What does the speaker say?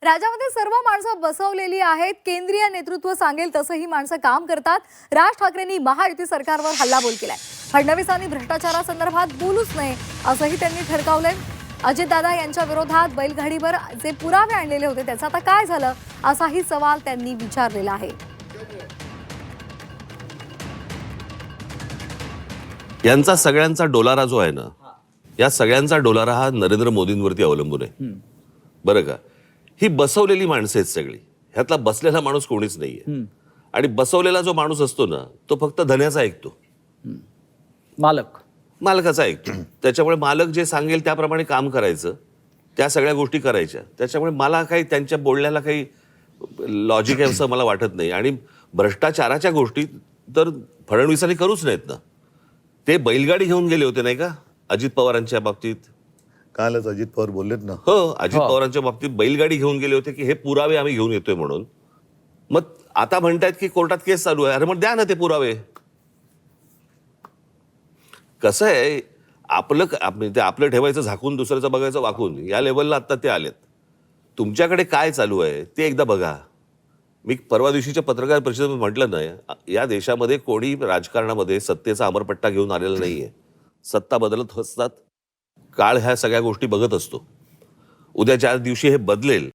राज्यामध्ये सर्व माणसं बसवलेली आहेत. केंद्रीय नेतृत्व सांगेल तसं ही माणसं काम करतात. राज ठाकरेंनी महायुती सरकारवर हल्लाबोल केलाय. फडणवीसांनी भ्रष्टाचारासंदर्भात बोलूच नये असंही त्यांनी ठणकावलंय. अजितदादा यांच्या विरोधात बैलगाडीवर जे पुरावे आणलेले होते त्याचं आता काय झालं असाही सवाल त्यांनी विचारलेला आहे. यांचा सगळ्यांचा डोलारा जो आहे ना, या सगळ्यांचा डोलारा हा नरेंद्र मोदींवरती अवलंबून आहे. बरं का? ही बसवलेली माणसं आहेत सगळी. ह्यातला बसलेला माणूस कोणीच नाहीये. आणि बसवलेला जो माणूस असतो ना, तो फक्त धन्याचा ऐकतो, मालकाचा ऐकतो. त्याच्यामुळे मालक जे सांगेल त्याप्रमाणे काम करायचं, त्या सगळ्या गोष्टी करायच्या. त्याच्यामुळे मला काही त्यांच्या बोलण्याला काही लॉजिक आहे असं मला वाटत नाही. आणि भ्रष्टाचाराच्या गोष्टी तर फडणवीसांनी करूच नाहीत ना. ते बैलगाडी घेऊन गेले होते नाही का अजित पवारांच्या बाबतीत. कालच अजित पवार बोललेत ना. हो, अजित पवारांच्या बाबतीत बैलगाडी घेऊन गेले होते की हे पुरावे आम्ही घेऊन येतोय म्हणून. मग आता म्हणतायत की कोर्टात केस चालू आहे. अरे मग द्या ना ते पुरावे. कसं आहे, आपलं ठेवायचं झाकून, दुसऱ्याचं बघायचं वाकून, या लेवलला आता ते आलेत. तुमच्याकडे काय चालू आहे ते एकदा बघा. मी परवा दिवशीच्या पत्रकार परिषदेत म्हटलं ना, या देशामध्ये कोणी राजकारणामध्ये सत्तेचा अमरपट्टा घेऊन आलेला नाहीये. सत्ता बदलत असतात. काळ ह्या सगळ्या गोष्टी बघत असतो. उद्या ज्या दिवशी हे बदलेल